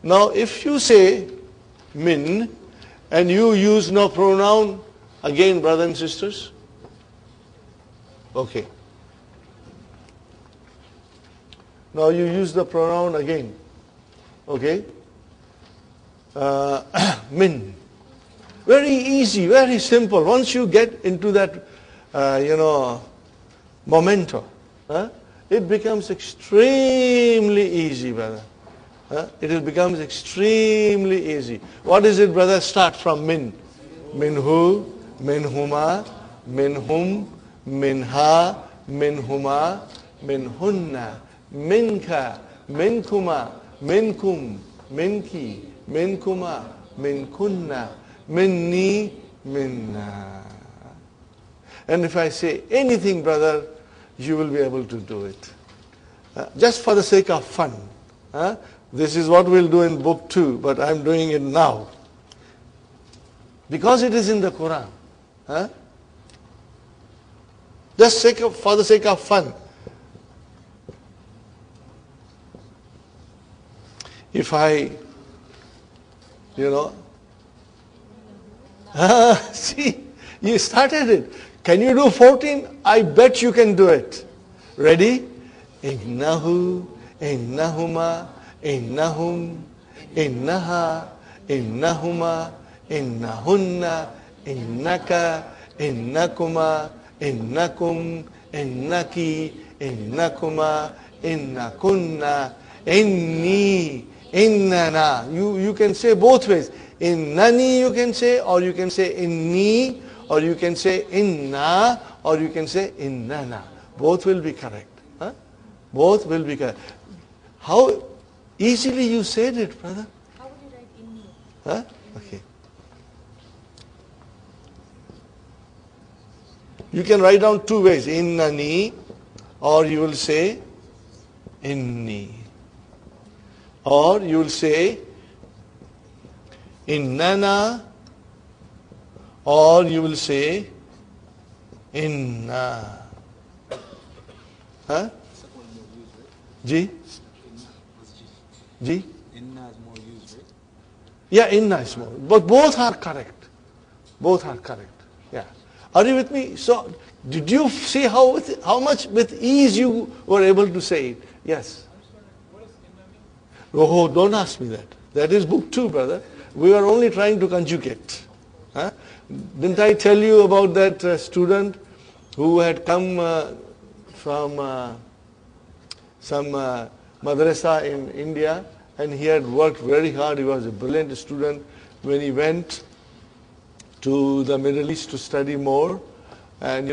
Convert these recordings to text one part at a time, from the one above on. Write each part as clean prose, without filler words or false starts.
Now if you say min and you use no pronoun, again brothers and sisters, okay. Now you use the pronoun again, okay. Min. Very easy, very simple. Once you get into that, momento, it becomes extremely easy, brother. It becomes extremely easy. What is it, brother? Start from min. Minhu, minhuma, minhum, minha, minhuma, minhunna, minka, minkuma, minkum, minki, minkuma, minkunna, minni, minna. And if I say anything, brother, you will be able to do it. Just for the sake of fun. This is what we'll do in book 2, but I'm doing it now. Because it is in the Quran. Just for the sake of fun. If I, see, you started it. Can you do 14? I bet you can do it. Ready? Innahu, innahuma, innahum, innaha, innahuma, innahunna, innaka, innakuma, innakum, innaki, innakuma, innakunna, inni, innana. You can say both ways. Innani you can say, or you can say inni, or you can say inna, or you can say innana. Both will be correct. Both will be correct. How easily you said it, brother. How would you write inni? Okay. You can write down two ways. Innani, or you will say inni. Or you will say innana, or you will say inna. Ji? Ji? Inna is more used, right? Yeah, inna is more. But both are correct. Both are correct. Yeah. Are you with me? So, did you see how much with ease you were able to say it? Yes. Oh, don't ask me that. That is book 2, brother. We were only trying to conjugate. Didn't I tell you about that student who had come from some madrasa in India, and he had worked very hard. He was a brilliant student. When he went to the Middle East to study more, and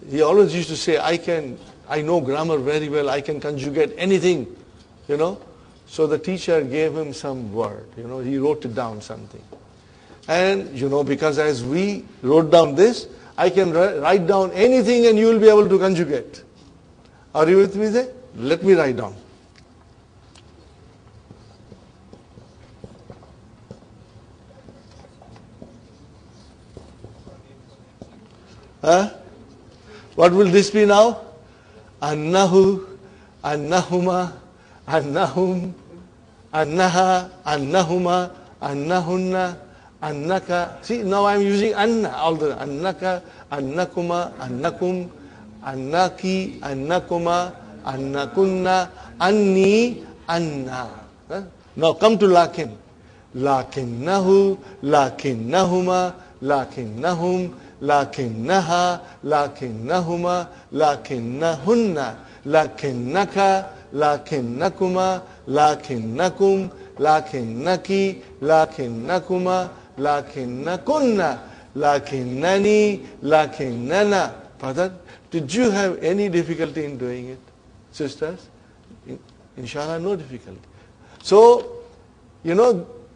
he always used to say, I know grammar very well, I can conjugate anything, So the teacher gave him some word, he wrote it down something. And, because as we wrote down this, I can write down anything and you will be able to conjugate. Are you with me there? Let me write down. What will this be now? Annahu, annahuma, annahum, annaha, annahuma, annahunna, annaka. See, now I am using anna, all the annaka, annakuma, annakum, annaki, annakuma, annakunna, anni, anna. Now come to lakin. Lakinnahu, lakinnahuma, lakinnahum, lakinnaha, lakinnahuma, lakinnahunna, lakinnaka, lakinnakuma, lakinnakum, lakinnaki, lakinnakuma, lakinnakunna, lakinnani, lakinnana. Father, did you have any difficulty in doing it? Sisters? Inshallah, no difficulty. So,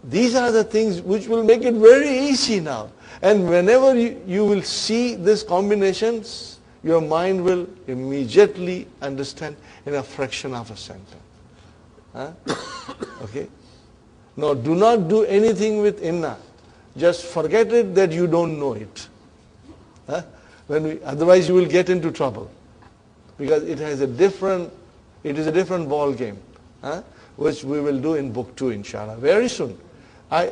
these are the things which will make it very easy now. And whenever you will see these combinations, your mind will immediately understand in a fraction of a sentence. Okay? Now, do not do anything with inna. Just forget it that you don't know it. Otherwise, you will get into trouble. Because it is a different ball game. which we will do in book 2, inshallah, very soon.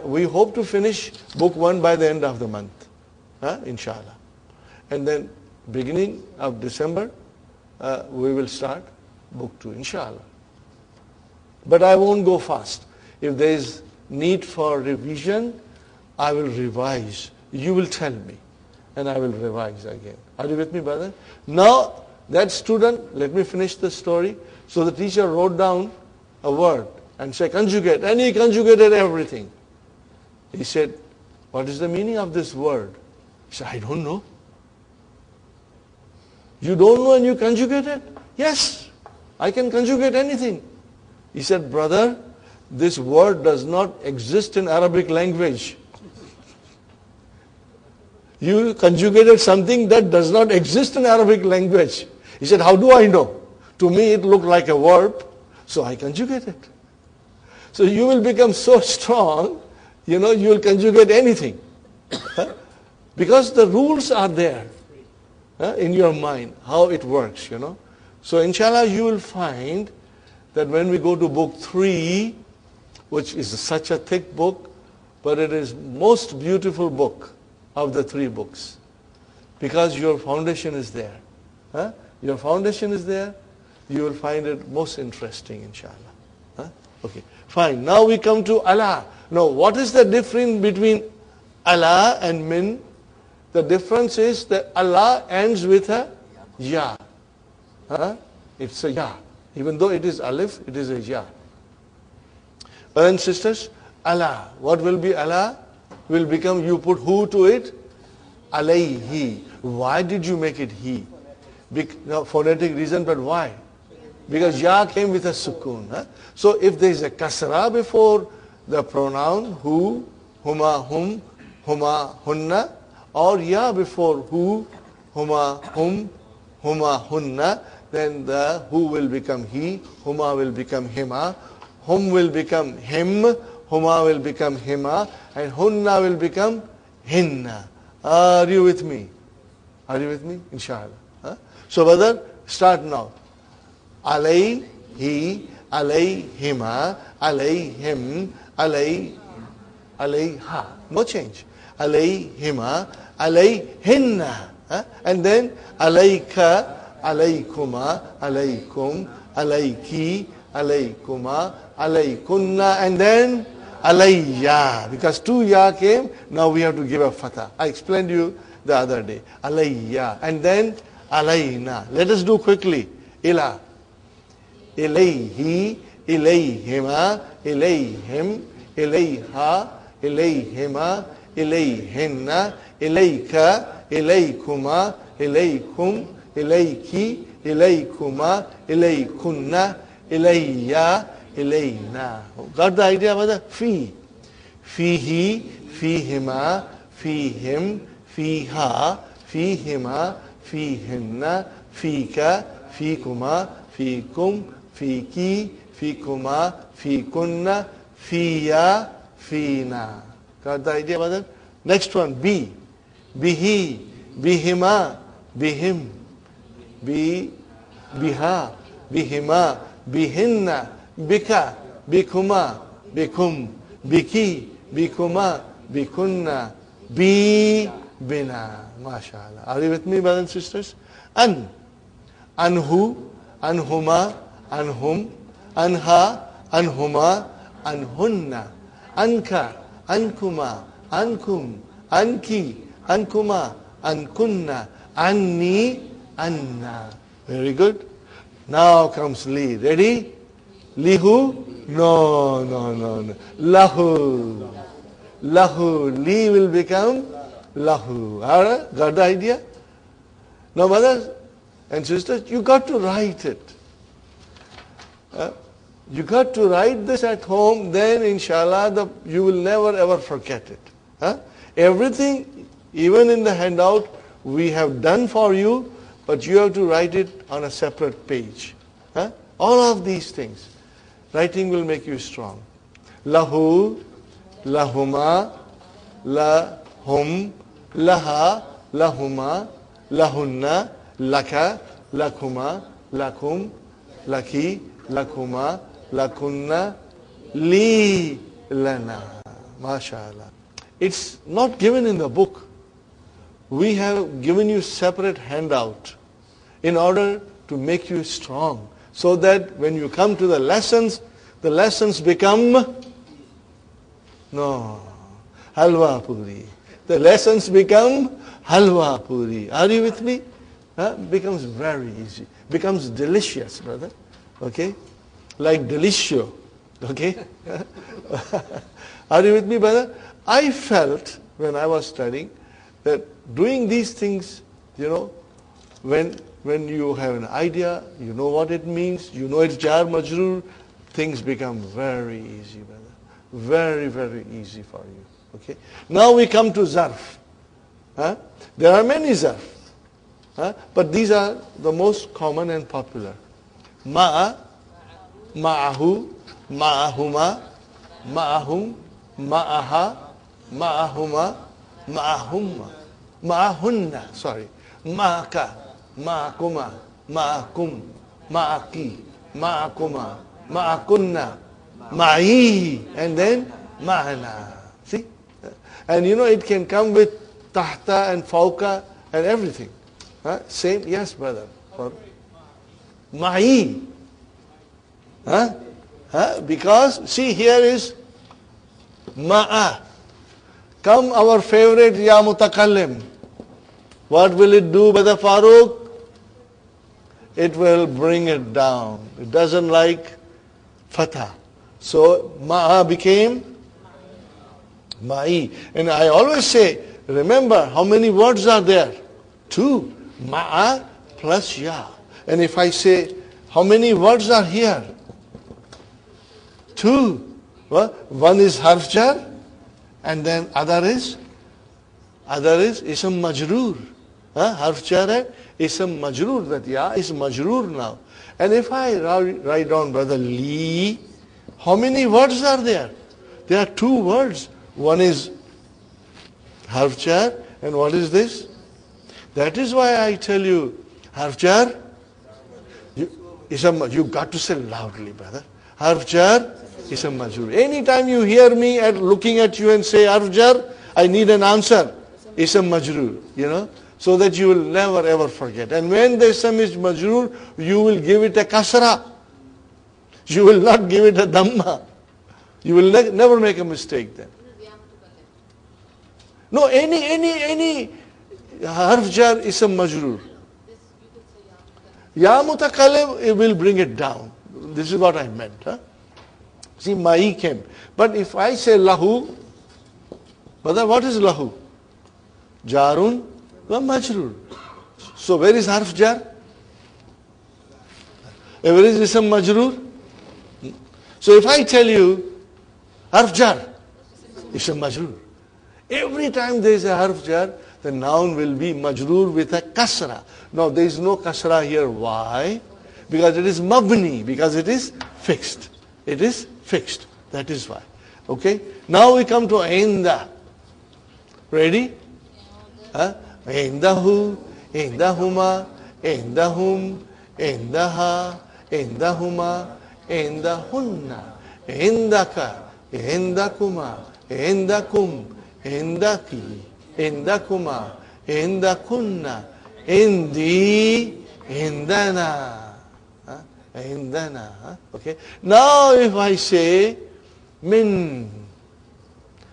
We hope to finish book 1 by the end of the month, inshallah. And then beginning of December, we will start book 2, inshallah. But I won't go fast. If there is need for revision, I will revise. You will tell me, and I will revise again. Are you with me, brother? Now, that student, let me finish the story. So the teacher wrote down a word and said, conjugate. And he conjugated everything. He said, what is the meaning of this word? He said, I don't know. You don't know and you conjugate it? Yes, I can conjugate anything. He said, brother, this word does not exist in Arabic language. You conjugated something that does not exist in Arabic language. He said, how do I know? To me it looked like a verb, so I conjugated. So you will become so strong, you will conjugate anything. Because the rules are there in your mind, how it works, So inshallah you will find that when we go to book 3, which is such a thick book, but it is most beautiful book of the 3 books. Because your foundation is there. Your foundation is there, you will find it most interesting, inshallah. Okay, fine. Now we come to Allah. Now, what is the difference between Allah and min? The difference is that Allah ends with a ya. It's a ya. Even though it is alif, it is a ya. Brothers and sisters, Allah. What will be Allah? Will become, you put who to it? Alayhi. Why did you make it he? No, phonetic reason, but why? Because ya came with a sukoon. So if there is a kasra before the pronoun who, huma, hum, huma, hunna, or ya before who, huma, hum, huma, hunna, then the who will become he, huma will become hima, hum will become him, huma will become hima, and hunna will become hinna. Are you with me? Are you with me? Inshallah. So brother, start now. Alayhi, alayhima, alayhim, alayha. No change. Alayhima, alayhinna. And then alayka, alaykuma, alaykum, alayki, alaykuma, alaykunna, and then alayya. Because 2 ya came, now we have to give a fatha. I explained to you the other day. Alayya. And then alayna. Let us do quickly. Ila. Ilayhi, ilayhima, ilayhim, ilayha, ilayhima, ilayhinna, ilayka, ilaykuma, ilaykum, ilayki, ilaykuma, ilaykunna, ilayya, ilayna. Got the idea about the fi? Fihi, fihima, fihim, fiha, fihima, fihinna, fika, fikuma, fikum, fiki, fikuma, fikunna, fiya, fina. Got the idea about that? Next one, bi. Bihi, bihima, bihim, biha, bihima, bihinna, bika, bikuma, bikum, biki, bikuma, bikunna, bina. MashaAllah. Are you with me, brothers and sisters? Anhu, anhuma, anhum, anha, anhuma, anhunna, anka, ankuma, ankum, anki, ankuma, ankunna, anni, anna. Very good. Now comes li. Ready? Lihu? No. Lahu. Lahu. Li will become lahu. Alright? Got the idea? Now, brothers and sisters, you got to write it. You got to write this at home, then inshallah you will never ever forget it. Everything, even in the handout, we have done for you, but you have to write it on a separate page. All of these things. Writing will make you strong. Lahu, lahuma, lahum, laha, lahuma, lahunna, laka, lakuma, lakum, laki, lakuma, lakunna, li, lana. MashaAllah. It's not given in the book. We have given you separate handout in order to make you strong, so that when you come to the lessons become halwa puri. The lessons become halwa puri. Are you with me? Becomes very easy. Becomes delicious, brother. Okay? Like delicio. Okay? Are you with me, brother? I felt when I was studying that doing these things, when you have an idea, you know what it means, you know it's jar majroor, things become very easy, brother. Very, very easy for you. Okay? Now we come to zarf. There are many zarf. But these are the most common and popular. Ma'a, ma'ahu, ma'ahuma, ma'ahum, ma'aha, ma'ahuma, ma'ahumma, ma'ahunna, ma'aka, ma'akuma, ma'akum, ma'aki, ma'akuma, ma'akunna, ma'i, and then ma'ana. See? And it can come with tahta and fauka and everything. Same, yes, brother. Ma'i. Because, see, here is ma'a. Come our favorite ya mutakallim. What will it do, Brother Farooq? It will bring it down. It doesn't like fatha. So ma'a became ma'i. And I always say, remember how many words are there? 2. Ma'a plus ya. And if I say, how many words are here? 2. Well, one is harf jar, and then other is ism majroor. Harf jar hai, ism majroor. That ya is majroor now. And if I write down, brother, li, how many words are there? There are 2 words. One is harf jar, and what is this? That is why I tell you, harf jar, you got to say loudly, brother. Harf jar, ism majroor. Anytime you hear me looking at you and say harf jar, I need an answer. Ism majroor, so that you will never ever forget. And when the ism is majroor, you will give it a kasra. You will not give it a dhamma. You will never make a mistake then. No, any harf jar ism majroor. Ya mutakallim, it will bring it down. This is what I meant. See, ma'i came. But if I say lahu, brother, what is lahu? Jarun wa majroor. So where is harf jar? Where is ism majroor? So if I tell you harf jar, ism majroor. Every time there is a harf jar, the noun will be majroor with a kasra. Now there is no kasra here. Why? Because it is mabni, because it is fixed. It is fixed. That is why. Okay? Now we come to inda. Ready? Indahu, indahuma, indahum, indaha, indahuma, indahunna, indaka, indakuma, indakum, indaki, indakuma, indakunna, indi, indana. Indana. Okay. Now if I say min,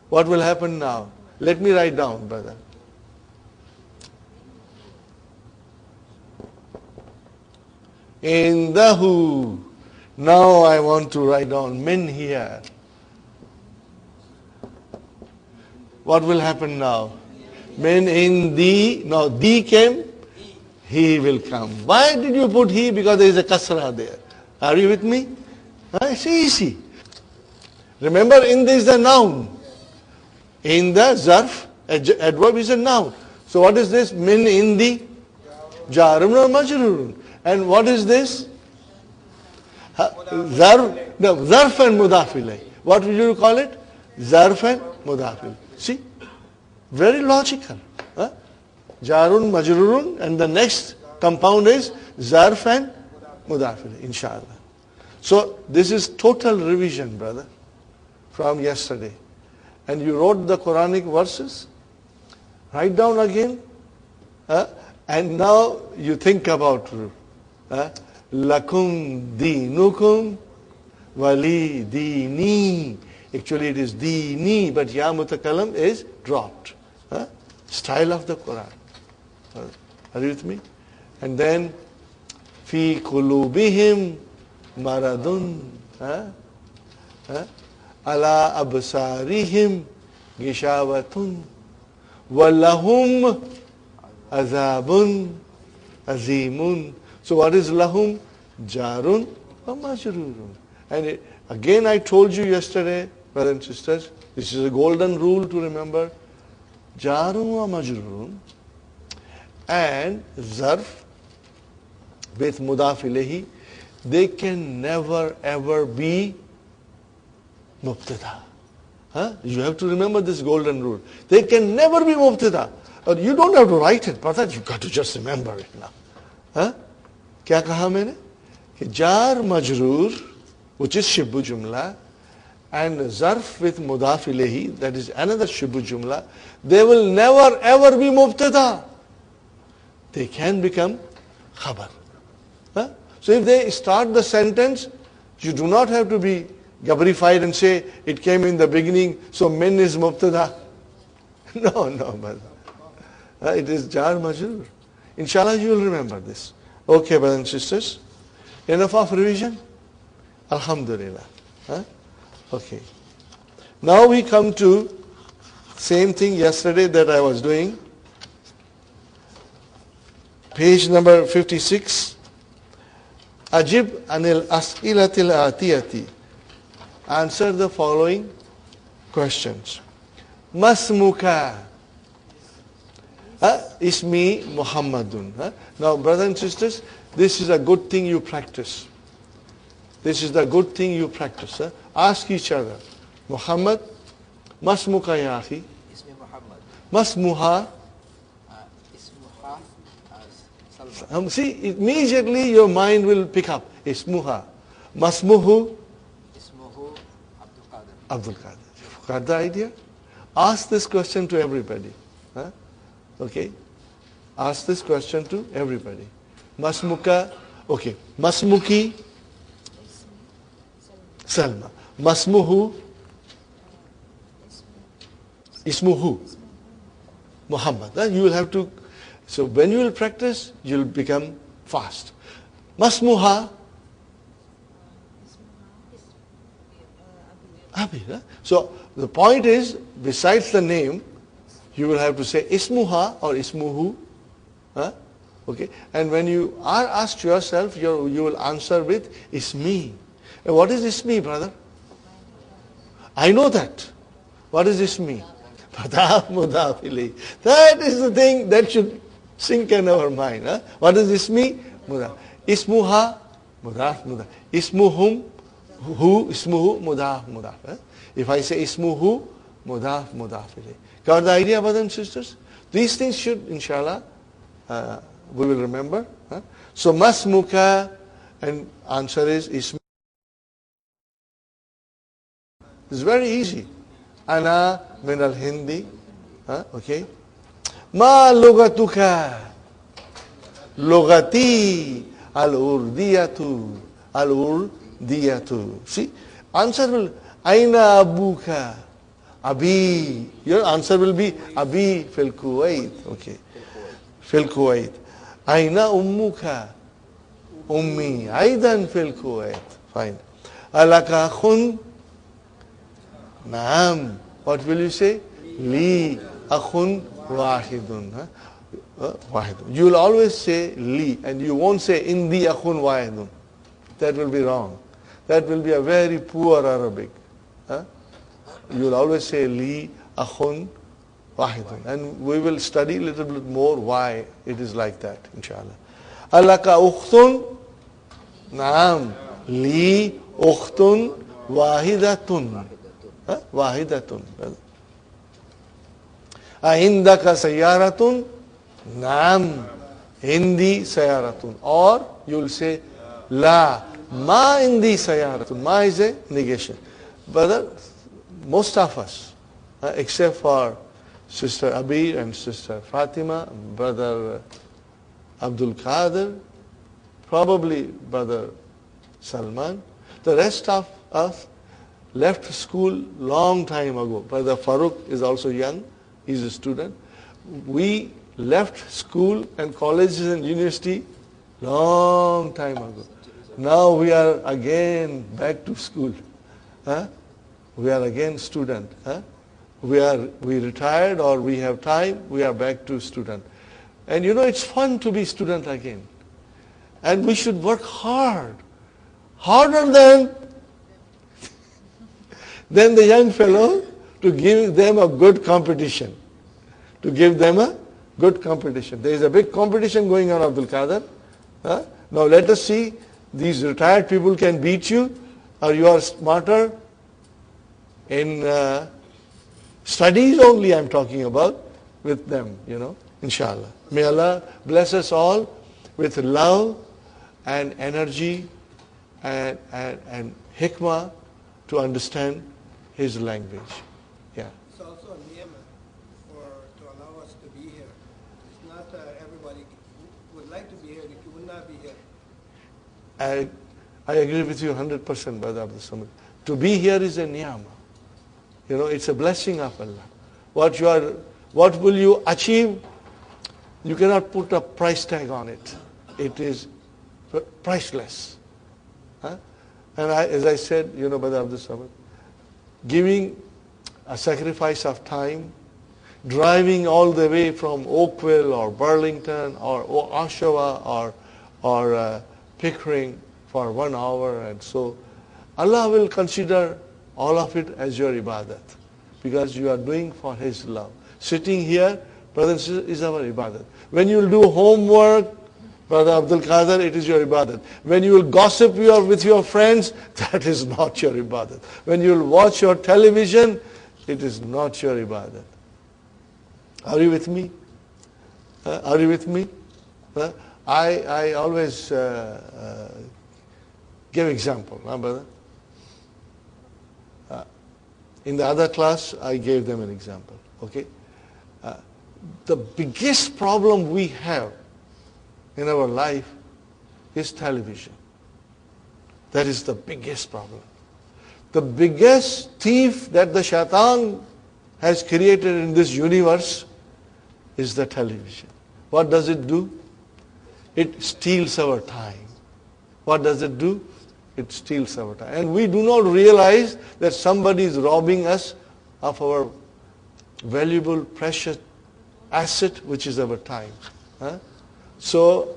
what will happen now? Let me write down, brother. Indahu. Now I want to write down min here. What will happen now? Min in the. Now the came. He will come. Why did you put he? Because there is a kasra there. Are you with me? It's easy. Remember, in this is a noun. In the zarf, adverb is a noun. So what is this? Min in the jarun or majrurun. And what is this? Zarf and mudafil. What would you call it? Zarf and mudafil. See? Very logical. Jarun, majrurun, and the next compound is zarf and mudafil, inshallah. So this is total revision, brother, from yesterday. And you wrote the Quranic verses. Write down again. And now you think about lakum dinukum wali dini. Actually it is dini, but ya mutakalam is dropped. Style of the Quran. Are you with me? And then fi qulubihim maradun ala absarihim gishawatun walahum azabun azimun. So what is lahum? Jarun wa majrurun. And again I told you yesterday, brothers and sisters, this is a golden rule to remember. Jarun wa majrurun and zarf with mudaf ilayhi, they can never ever be mubtada. You have to remember this golden rule. They can never be mubtada. Or you don't have to write it, but you've got to just remember it now. क्या कहा मैंने? कि jar majroor, which is shibbu jumla, and zarf with mudaf ilayhi, that is another shibbu jumla, they will never ever be mubtada. They can become khabar. So if they start the sentence, you do not have to be gabrified and say, it came in the beginning, so min is mubtada. No, brother. It is jar majroor. Inshallah you will remember this. Okay, brothers and sisters. Enough of revision? Alhamdulillah. Okay. Now we come to same thing yesterday that I was doing. Page number 56. Ajib anil as'ilatil atiyati. Answer the following questions. Masmuka. Ismi Muhammadun. Now, brothers and sisters, this is a good thing you practice. This is the good thing you practice. Ask each other. Muhammad, Masmuka ya akhi. Ismi Muhammad. Masmuha. Ismuha Salma. See, immediately your mind will pick up. Ismuha. Masmuhu. Ismuhu Abdul Qadir. Abdul Qadir. Got the idea? Ask this question to everybody. Okay? Ask this question to everybody. Masmuka. Okay. Masmuki. Salma. Masmuhu. Ismuhu. Muhammad. You will have to. So when you will practice, you will become fast. Masmuha. Abi. So the point is, besides the name, you will have to say ismuha or ismuhu. Okay? And when you are asked yourself, you will answer with ismi. And what is ismi, brother? I know that. What is ismi? Mudaf ilayhi. That is the thing that should sink in our mind. What is ismi? Mudaf. Ismuha, mudaf. Ismuhum, ismuhu, mudaf. If I say ismuhu, mudaf ilayhi. Got the idea, brothers and sisters? These things should, inshallah, we will remember. So, masmuka, and answer is ismi. It's very easy. Ana min al-Hindi. Okay. Ma lugatuka. Lugati al-urdiyatu. Al-urdiyatu. See, answer will, aina abuka. Abi. Your answer will be Abi fil Kuwait. Okay. Fil Kuwait. Aina ummuka. Ummi. Aidan fil Kuwait. Fine. Alaka akhun. Naam. What will you say? Li akhun wahidun. Wahidun. You will always say li, and you won't say indi akhun wahidun. That will be wrong. That will be a very poor Arabic. You will always say li akhun wahidun. And we will study a little bit more why it is like that, inshallah. Alaka ukhtun. Naam. Li ukhtun wahidatun. Wahidatun. Ahindaka sayaratun. Naam. Hindi sayaratun. Or you will say la Ma indi sayaratun. Ma is a negation. Brother, most of us, except for Sister Abir and Sister Fatima, Brother Abdul Qadir, probably Brother Salman, the rest of us left school long time ago. Brother Farooq is also young. He's a student. We left school and colleges and university long time ago. Now we are again back to school. We are again student. We retired or we have time, we are back to student. And it's fun to be student again. And we should work hard. Harder than the young fellow, to give them a good competition. To give them a good competition. There is a big competition going on, Abdul Qadir. Now let us see, these retired people can beat you, or you are smarter in studies only I'm talking about with them, inshallah. May Allah bless us all with love and energy and hikmah to understand His language. Yeah. It's also a ni'mah to allow us to be here. It's not everybody would like to be here, if you would not be here. I agree with you 100%, Brother Abdul Samad. To be here is a ni'mah. It's a blessing of Allah. What will you achieve? You cannot put a price tag on it. It is priceless. And as I said, Brother Abdul Samad, giving a sacrifice of time, driving all the way from Oakville or Burlington or Oshawa or Pickering for 1 hour, and so Allah will consider all of it as your ibadat, because you are doing for His love. Sitting here, brother and sister, is our ibadat. When you will do homework, Brother Abdul Qadir, it is your ibadat. When you will gossip with your friends, that is not your ibadat. When you will watch your television, it is not your ibadat. Are you with me? Are you with me? I always give example, brother? In the other class, I gave them an example. Okay? The biggest problem we have in our life is television. That is the biggest problem. The biggest thief that the shaitan has created in this universe is the television. What does it do? It steals our time. What does it do? It steals our time. And we do not realize that somebody is robbing us of our valuable, precious asset, which is our time. So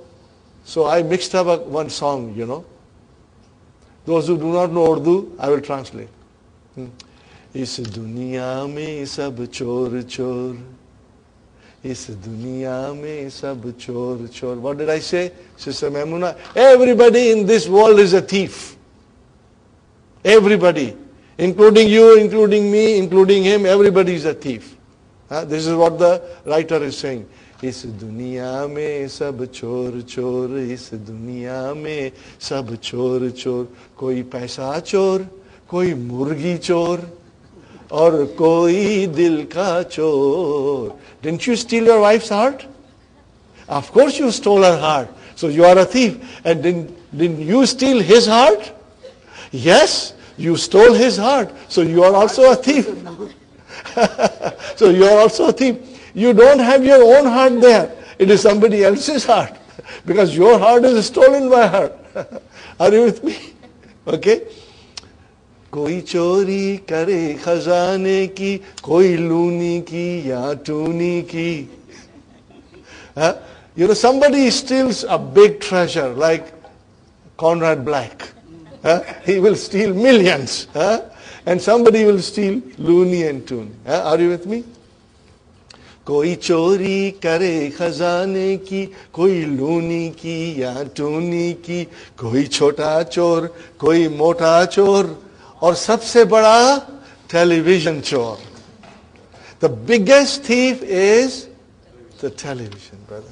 I mixed up one song, Those who do not know Urdu, I will translate. Is duniya mein sab chor chor. Is duniya mein sab chor chor. What did I say, Sister Maimuna? Everybody in this world is a thief. Everybody. Including you, including me, including him, everybody is a thief. This is what the writer is saying. इस दुनिया में सब चोर चोर, इस दुनिया में सब चोर चोर, कोई पैसा चोर, कोई मुर्गी चोर, और कोई दिल का चोर. Didn't you steal your wife's heart? Of course you stole her heart. So you are a thief. And didn't you steal his heart? Yes, you stole his heart. So you are also a thief. So you are also a thief. You don't have your own heart there. It is somebody else's heart. Because your heart is stolen by her. Are you with me? Okay? कोई चोरी करे खजाने की, कोई लूनी की या टूनी की. Somebody steals a big treasure like Conrad Black. He will steal millions. And somebody will steal loony and toony. Are you with me? कोई चोरी करे खजाने की, कोई लूनी की या टूनी की, कोई छोटा चोर, कोई मोटा चोर, और सबसे बड़ा television चोर. The biggest thief is the television, brother.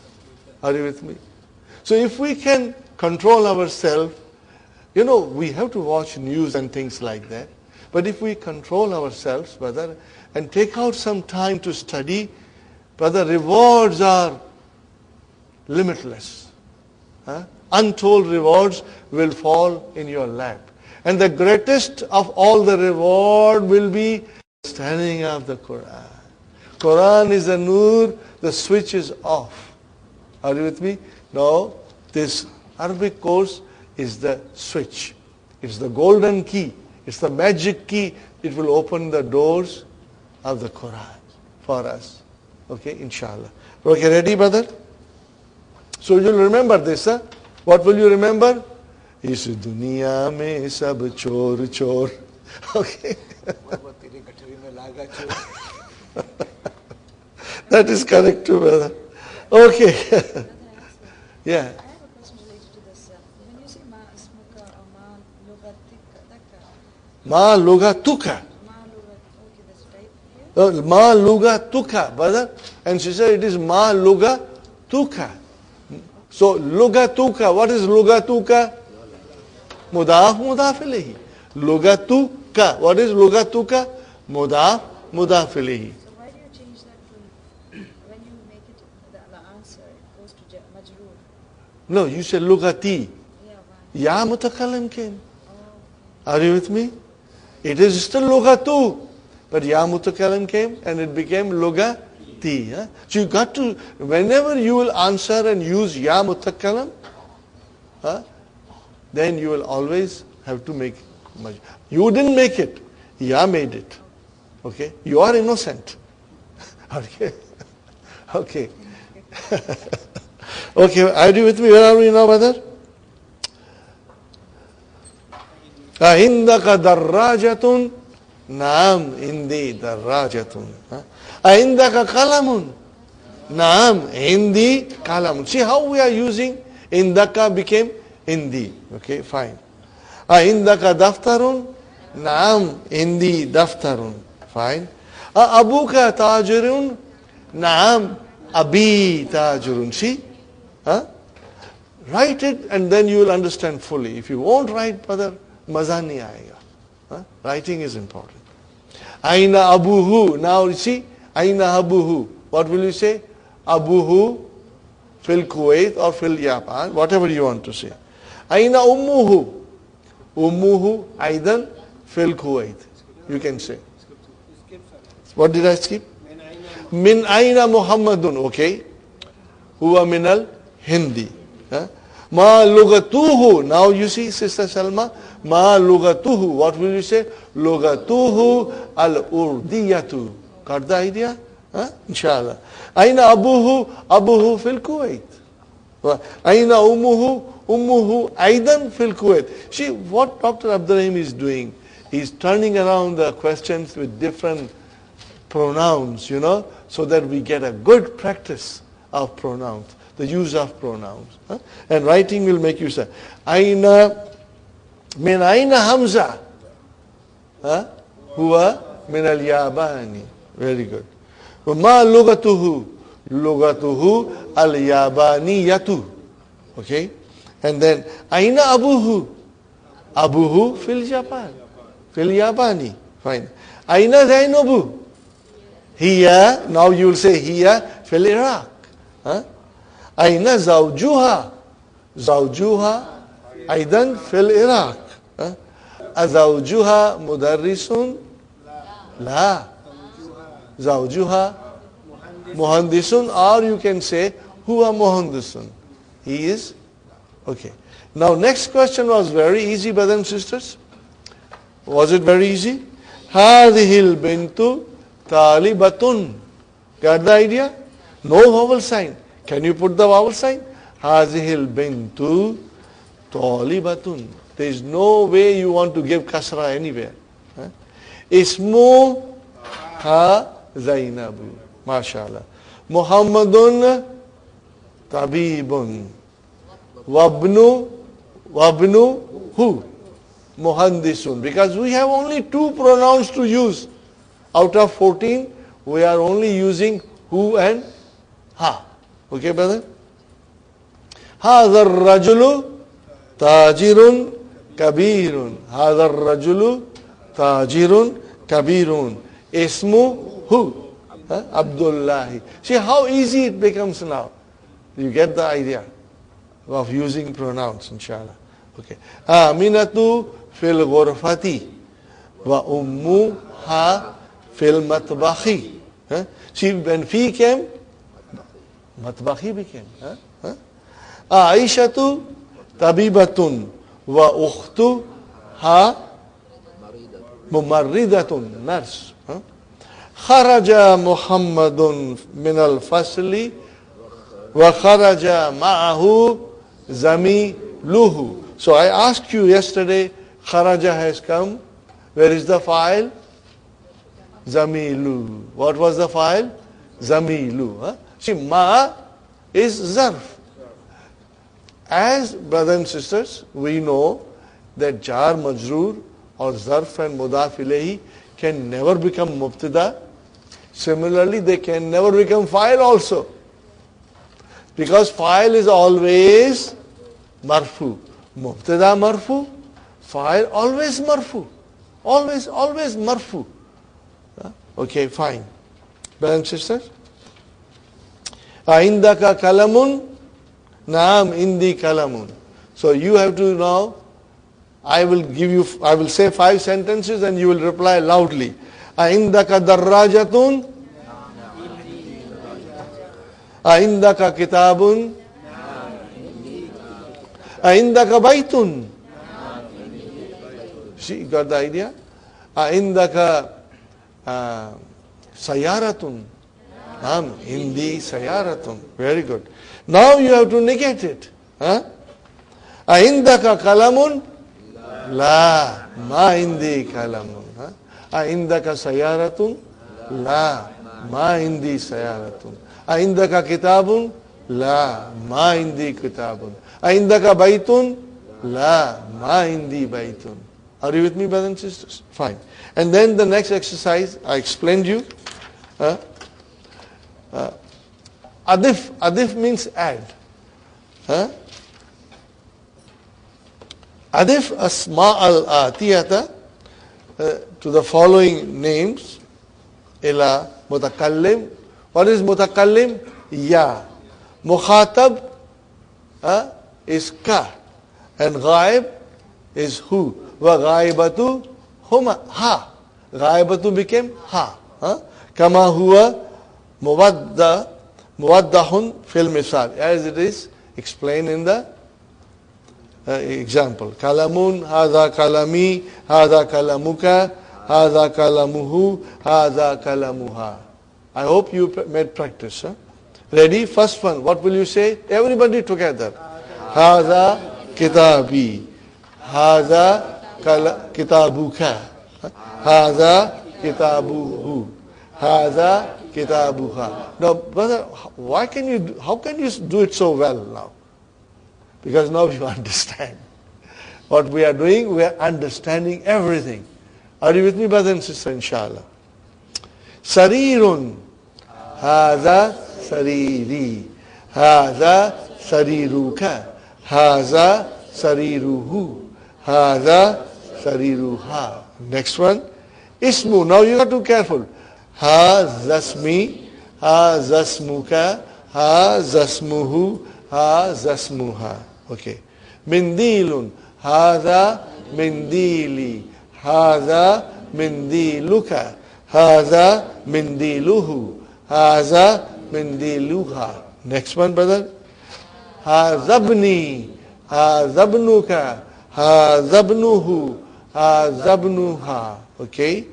Are you with me? So if we can control ourselves, we have to watch news and things like that. But if we control ourselves, brother, and take out some time to study, brother, rewards are limitless. Untold rewards will fall in your lap. And the greatest of all the reward will be studying of the Quran. Quran is a nur, the switch is off. Are you with me? Now, this Arabic course is the switch. It's the golden key. It's the magic key. It will open the doors of the Quran for us. Okay, inshallah. Okay, ready, brother? So you'll remember this, huh? What will you remember? Is duniya mein sab chor chor. Okay. That is correct too, brother. Okay. Yeah. I have a question related to this. When you say ma ismuka or ma lugatika, Ma lugatuka. ma lugat, okay, that's right here. Ma lugatuka, brother. And she said it is ma lugatuka. So lugatuka, what is lugatuka? Mudaf mudaf ilayhi. Lugatuka, what is lugatuka? Mudaf mudaf ilayhi. So why do you change that to, when you make it, the answer, it goes to majroor? No, you say lugati. Yeah, why? Ya mutakallim came. Oh, Are you with me? It is still lugatu. But ya mutakallim came and it became lugati. Huh? So you got to, whenever you will answer and use ya mutakallim, then you will always have to make majroor. You didn't make it. Ya made it. Okay? You are innocent. Okay? Okay. Okay, are you with me? Where are we now, brother? Ahindaka darrajatun. Naam, indi darrajatun. Ahindaka kalamun. Naam, indi kalamun. See how we are using indaka became indi. Okay, fine. Ahindaka daftarun. Naam, indi daftarun. Fine. Abuka tajirun. Naam, abi tajirun. See? Write it and then you will understand fully. If you won't write, brother, maza nahi aayega. Writing is important. Aina abuhu. Now you see, aina abuhu. What will you say? Abuhu fil Kuwait or fil Japan, whatever you want to say. Aina ummuhu. Ummuhu aidan fil Kuwait. You can say. What did I skip? Min aina Muhammadun. Okay. Huwa minal Hindi. Ma lugatuhu. Now you see, Sister Salma, ma lugatuhu. What will you say? Lugatuhu al-urdiyatu. Got the idea? Inshallah. Aina abuhu? Abuhu fil Kuwait. Aina ummuhu? Ummuhu aidan fil Kuwait. See what Dr. Abdurrahim is doing. He's turning around the questions with different pronouns, so that we get a good practice of pronouns, the use of pronouns. And writing will make you say, Aina, min aina Hamza? Huwa min al-Yabani. Very good. Ma lugatuhu? Lugatuhu al-Yabaniyatu. Okay? And then, Aina abuhu? Abuhu fil Japan. Fil Yabani. Fine. Aina Zainabu? Here, now you will say here, fil Iraq. Aina zawjuha? Zawjuha aidan fil Iraq. Azawjuha mudarrisun? La. Zawjuha muhandisun, or you can say huwa muhandisun. He is. Okay. Now next question was very easy, brothers and sisters. Was it very easy? Hadhil bintu talibatun. Got the idea? No vowel sign. Can you put the vowel sign? Hadhil bintu talibatun. There is no way you want to give kasra anywhere. Ismu ha Zainabu. MashaAllah. Muhammadun tabibun. Wabnu who? Muhandisun. Because we have only 2 pronouns to use. Out of 14, we are only using who and ha. Okay, brother? Hadha ar-rajulu tajirun kabirun. Hadar rajulu tajirun kabirun. Ismuhu Abdullahi. See how easy it becomes now. You get the idea of using pronouns, inshallah. Okay. Aminatu fil ghurfati wa ummuha fil matbahi. See, when fi came, matbahi became. Aishatu tabibatun wa ukhtuha mumarridatun, nurse. Kharaja Muhammadun min al-fasli wa kharaja ma'ahu zamiluhu. So I asked you yesterday, kharaja has come. Where is the file? Zamilu. What was the file? Zamilu. See, ma is zarf. As brothers and sisters, we know that jar majroor or zarf and mudaf ilayhi can never become mubtada. Similarly, they can never become file also. Because file is always marfu. Mubtada marfu, file always marfu. Always marfu. Okay, fine. Brothers and sisters? Aindaka kalamun? Naam indi kalamun. So you have to now, I will say 5 sentences and you will reply loudly. Aindaka darrajatun? Aindaka kitabun? Aindaka baitun? See, you got the idea? Aindaka sayaratun? Indi sayaratun. Very good. Now you have to negate it. Aindaka kalamun? La, ma indi kalamun. Aindaka sayaratun? La, ma indi sayaratun. Aindaka kitabun? La, ma indi kitabun. Aindaka baitun? La, ma indi baitun. Are you with me, brothers and sisters? Fine. And then the next exercise, I explained you. Adif means add. Adif asma al-atiyata to the following names. Ila mutakallim. What is mutakallim? Ya. Mukhatab is ka. And ghaib is who. Wa ghaibatu huma ha. Ghaibatu became ha. Kama huwa muwaddahun fil misal. As it is explained in the example. Kalamun, hadha kalami, hadha kalamuka, hadha kalamuhu, hadha kalamuha. I hope you made practice. Ready? First one. What will you say? Everybody together. Hadha kitabi. Hadha kitabuka. Hadha kitabuhu. Hadha kitabuha. Now, brother, how can you do it so well now? Because now you understand. What we are doing, we are understanding everything. Are you with me, brother and sister, inshallah? Sarirun. Hadha sariri. Hadha sariruka. Hadha sariruhu. Hadha sariruha. Next one. Ismu. Now you have to be careful. Hazasmi. Hazasmuka. Hazasmuhu. Hazasmuha. Okay. Mindilun. Hadha mindili. Hadha mindiluka. Hadha mindiluhu. Hadha mindiluha. Next one, brother. Hazabni. Hazabnuka. Hazabnuhu. Hazabnuha. Okay.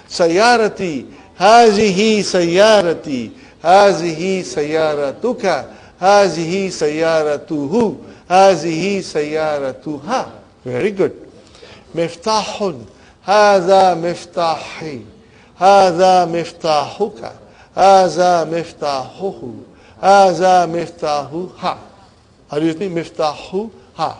Sayarati. Hazihi sayarati. Hazihi sayaratuka. Hazihi sayaratuhu. Hazihi sayaratuha. Very good. Miftahun. Hadha miftahi. Hadha miftahuka. Hadha miftahuhu. Hadha miftahuha. Are you with me? Miftahuha.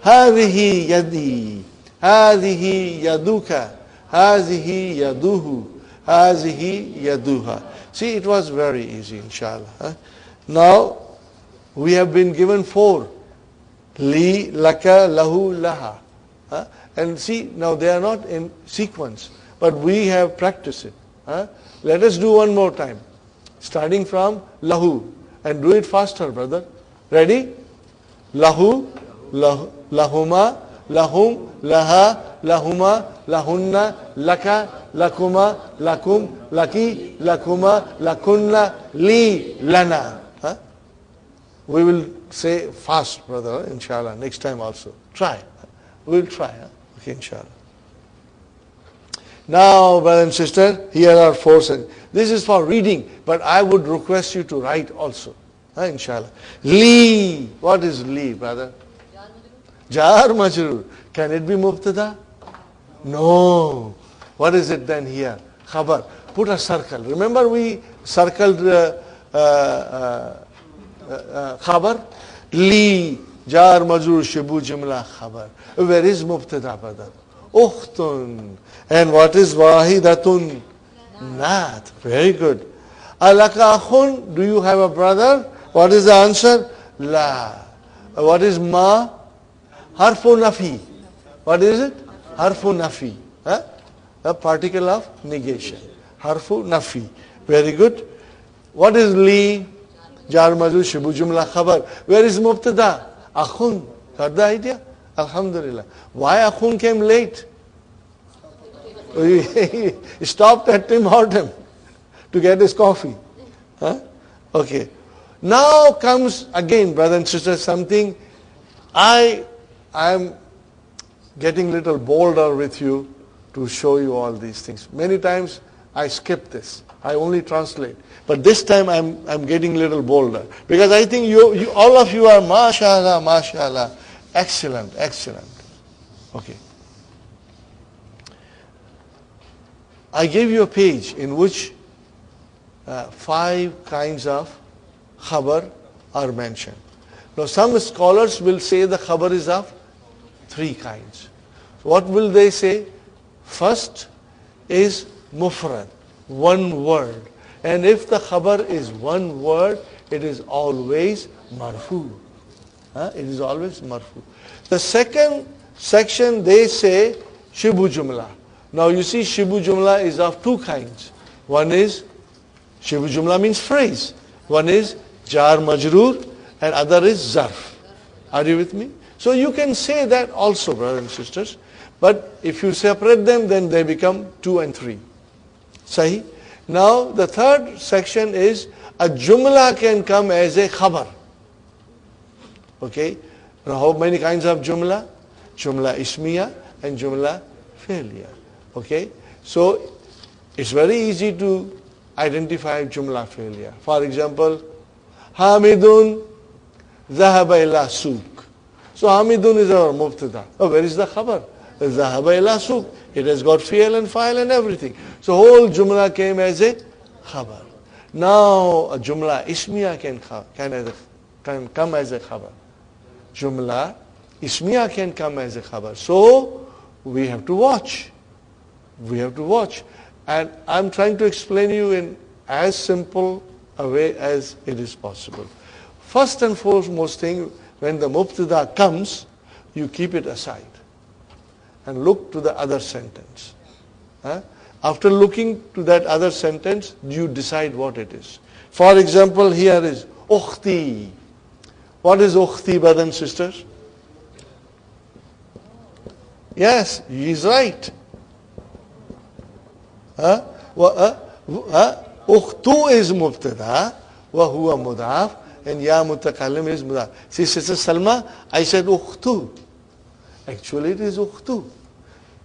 Hadihi yadi. Hadihi yaduka. Hadihi yaduhu. Hadihi yaduha. See, it was very easy, inshallah. Now, we have been given 4. Li, laka, lahu, laha. And see, now they are not in sequence, but we have practiced it. Let us do one more time. Starting from lahu. And do it faster, brother. Ready? Lahu, lahu, lahuma, lahum, laha, lahuma, lahunna, laka, lakuma, lakum, laki, lakuma, lakunna, li, lana. We will say fast, brother, inshallah, next time also. Try. We'll try. Okay, inshallah. Now, brother and sister, here are 4 sentences. This is for reading, but I would request you to write also. Inshallah. Li. What is li, brother? Jar majrur. Can it be mubtada? No. What is it then here? Khabar. Put a circle. Remember we circled khabar? Li. Jar majrur shibu jumla khabar. Where is mubtada, brother? Ukhtun. And what is wahidatun? Naat. Very good. Alaka akhun. Do you have a brother? What is the answer? La. What is ma? Harfu nafi. What is it? Harfu nafi. A particle of negation. Harfu nafi. Very good. What is li? Jar majrur shibu jumla khabar. Where is mubtada? Akhun. Got the idea? Alhamdulillah. Why akhun came late? He stopped at Tim Horton to get his coffee. Okay. Now comes again, brothers and sisters, something I am getting little bolder with you to show you all these things. Many times I skip this. I only translate. But this time I'm getting little bolder. Because I think you all of you are mashallah, mashallah. Excellent, excellent. Okay. I gave you a page in which 5 kinds of khabar are mentioned. Now some scholars will say the khabar is of 3 kinds. What will they say? First is mufrad, one word. And if the khabar is one word, it is always marfu. It is always marfu. The second section they say shibu jumla. Now you see shibu jumla is of 2 kinds. One is shibu jumla means phrase. One is jar majroor and other is zarf. Are you with me? So you can say that also, brothers and sisters. But if you separate them, then they become 2 and 3. Sahi? Now the third section is a jumla can come as a khabar. Okay? Now how many kinds of jumla? Jumla ismiya and jumla fi'liya. Okay? So it's very easy to identify jumla fi'liya. For example, Hamidun Zahaba ila Souk. So Hamidun is our mubtada. Oh, where is the khabar? Zahaba ila Souk. It has got fi'l and fa'il and everything. So whole jumla came as a khabar. Now a jumla ismiya can come as a khabar. Jumla ismiya can come as a khabar. So we have to watch. We have to watch. And I'm trying to explain you in as simple a way as it is possible. First and foremost thing, when the mubtada comes, you keep it aside and look to the other sentence. After looking to that other sentence, you decide what it is. For example, here is ukhti. What is ukhti, brothers and sisters? Yes, he is right. Ukhtu is mubtada, wa huwa mudaf, and ya mutakallim is mudaf. See, Sister Salma, I said ukhtu. Actually, it is ukhtu.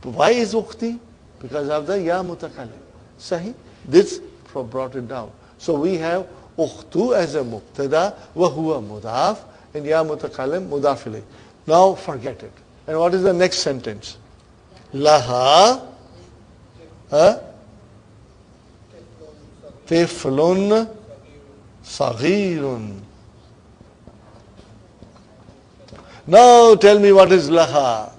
Why is ukhti? Because of the ya mutakallim. Sahi? This brought it down. So we have ukhtu as a mubtada, wa huwa mudaf, and ya mutakallim mudaf ilayh. Now forget it. And what is the next sentence? Laha tiflun saghirun. Now tell me what is laha.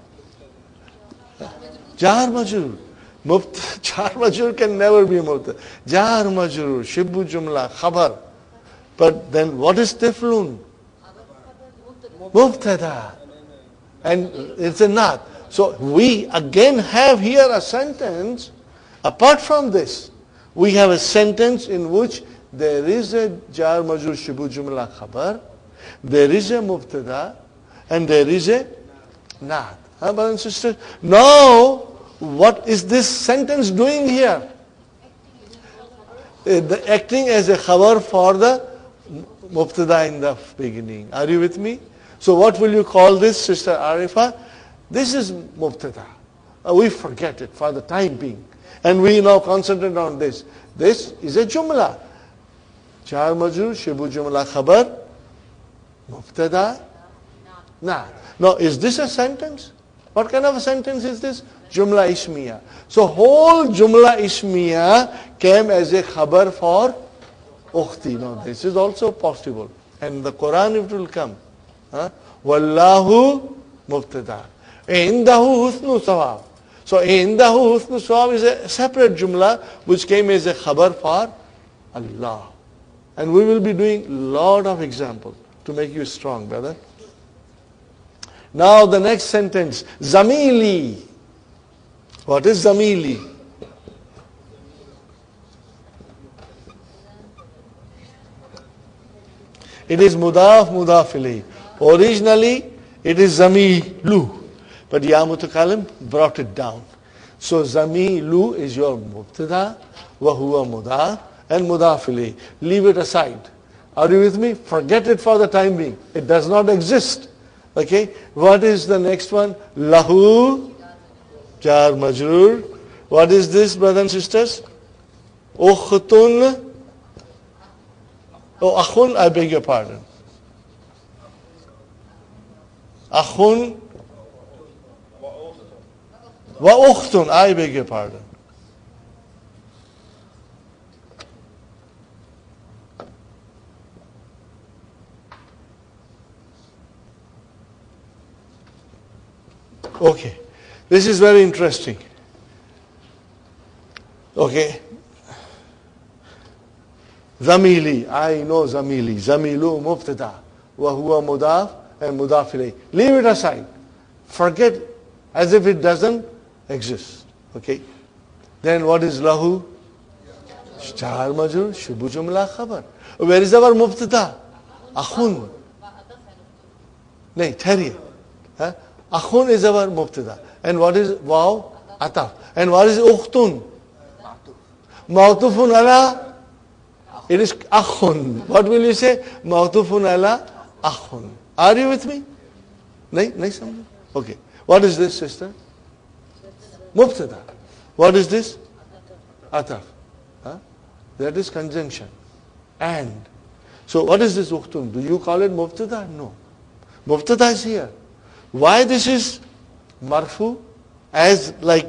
Jar majrur. Jar majrur can never be mubtada. Jar majrur, shibu jumla, khabar. But then what is tiflun? Mubtada. And it's a naat. So we again have here a sentence. Apart from this, we have a sentence in which there is a jar majrur shibu jumla khabar, there is a mubtada, and there is a naat. Brothers and sisters? Now, what is this sentence doing here? Acting as a khabar for the mubtada in the beginning. Are you with me? So what will you call this, Sister Arifa? This is mubtada. We forget it for the time being. And we now concentrate on this. This is a jumla. Jar majrur, shibu jumla khabar, mubtada, naat. Now, is this a sentence? What kind of a sentence is this? Jumla ismiya. So whole jumla ismiya came as a khabar for ukhti. Now this is also possible. And in the Quran it will come. Wallahu mubtada. Indahu husnu sawab. So indahu husnu sawab is a separate jumla which came as a khabar for Allah. And we will be doing lot of examples to make you strong, brother. Now the next sentence, zamili. What is zamili? It is mudaf ilayh. Originally it is zamilu, but Ya Mutakalim brought it down. So zamilu is your mubtada, wa huwa mudaf, and mudaf ilayh. Leave it aside. Are you with me? Forget it for the time being. It does not exist. Okay, what is the next one? Lahu, jar majrur. What is this, brothers and sisters? Ukhtun. Oh, akhun, I beg your pardon. Akhun. Wa ukhtun, I beg your pardon. Okay, this is very interesting. Okay, zamili, I know zamili. Zamilu mubtada, wa huwa mudaf and mudaf ilayh. Leave it aside. Forget as if it doesn't exist. Okay, then what is lahu? Jar majrur, shibu jumla khabar. Where is our mubtada? Akhun. Nahi, thariye. Akhun is our mubtada. And what is waw? Ataf. And what is ukhtun? Ma'tufun ala? It is akhun. What will you say? Ma'tufun ala akhun. Are you with me? Nahi, okay. What is this, sister? Mubtada. What is this? Ataf. That is conjunction. And. So what is this ukhtun? Do you call it mubtada? No. Mubtada is here. Why this is marfu as like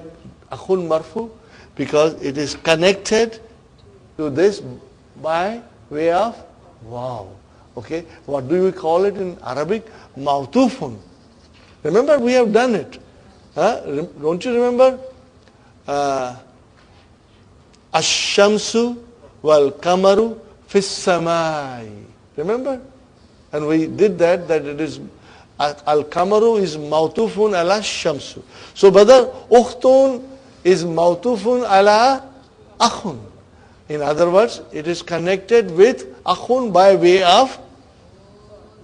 akhun marfu? Because it is connected to this by way of wow. Okay, what do we call it in Arabic? Ma'tufun. Remember, we have done it. Don't you remember? Ash-shamsu wal kamaru fis samai. Remember? And we did that it is al-kamaru is ma'tufun ala shamsu. So brother, ukhtun is ma'tufun ala akhun. In other words, it is connected with akhun by way of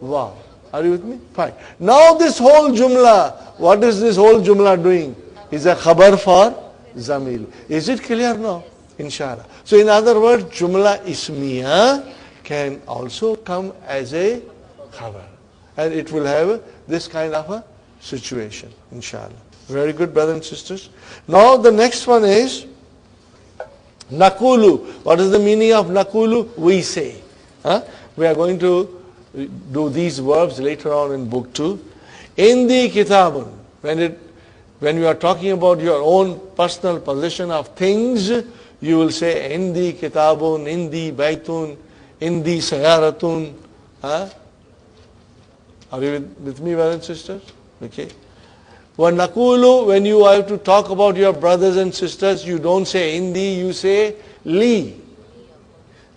wow. Are you with me? Fine. Now this whole jumla, what is this whole jumla doing? Is a khabar for zamil. Is it clear now? Inshallah. So in other words, jumla ismiya can also come as a khabar. And it will have this kind of a situation, inshallah. Very good, brothers and sisters. Now the next one is nakulu. What is the meaning of nakulu? We say. We are going to do these verbs later on in book 2. Indi kitabun. When you are talking about your own personal possession of things, you will say indi kitabun, indi baitun, indi sayaratun. Are you with me, brothers and sisters? Okay. Nakulu, when you have to talk about your brothers and sisters, you don't say indi, you say li.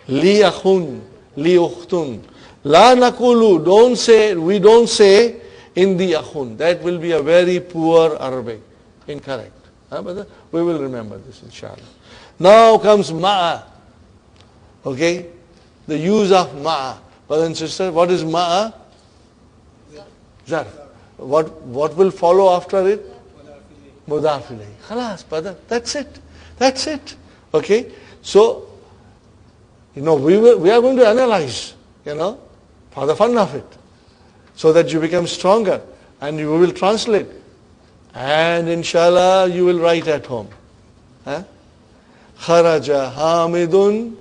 Li akhun, li ukhtun. La nakulu, we don't say Indi akhun. That will be a very poor Arabic. Incorrect. But we will remember this, inshallah. Now comes ma'a. Okay? The use of ma'a. Brothers and sisters, what is ma'a? Zarf. What will follow after it? Mudaf ilayhi. Khalas, brother. That's it. That's it. Okay? So, we are going to analyze, for the fun of it, so that you become stronger, and you will translate. And inshallah, you will write at home. Kharaja Hamidun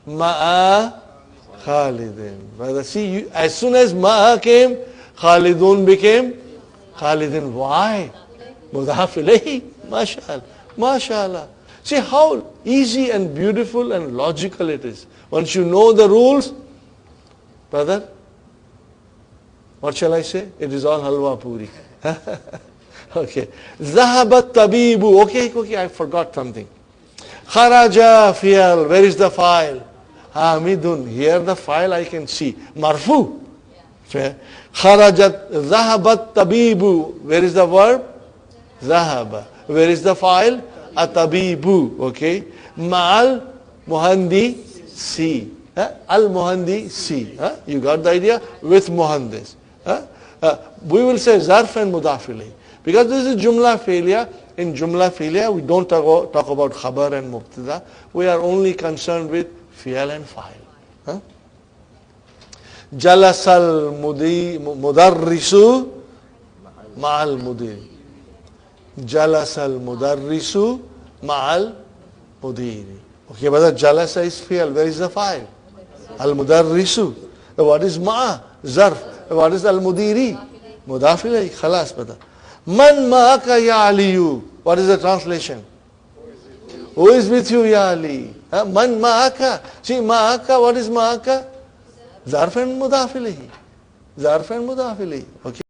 Ma'a Khalidin. Brother, see, as soon as Ma'a came, Khalidun became Khalidin. Why? Mudhaf ilayhi. MashaAllah. MashaAllah. See how easy and beautiful and logical it is. Once you know the rules, brother, what shall I say? It is all halwa puri. Okay. Zahabat tabibu. Okay, I forgot something. Kharaja fi'al. Where is the file? Hamidun. Here the file I can see. Marfu. Kharajat. Zahabat tabibu. Where is the verb? Zahaba. Where is the file? Atabibu. Okay. Ma'al muhandi si. Al muhandi si. You got the idea? With muhandis. We will say zarf and mudaf ilayhi. Because this is jumla fi'liya. In jumla fi'liya, we don't talk about khabar and mubtada. We are only concerned with fi'al and fa'il. Jalasal mudarrisu ma'al mudiri. Jalasal mudarrisu ma'al mudiri. Okay, but jalasa is fi'al. Where is the fa'il? Al mudarrisu. What is ma'a? Zarf. What is al mudiri? Mudaf ilayhi. Khalas, brother. Man ma'aka ya aliyu. What is the translation? Who is with you, ya Ali? Man ma'aka. See, ma'aka, what is ma'aka? Zarf and mudaf ilayhi. Zarf and mudaf ilayhi. Okay.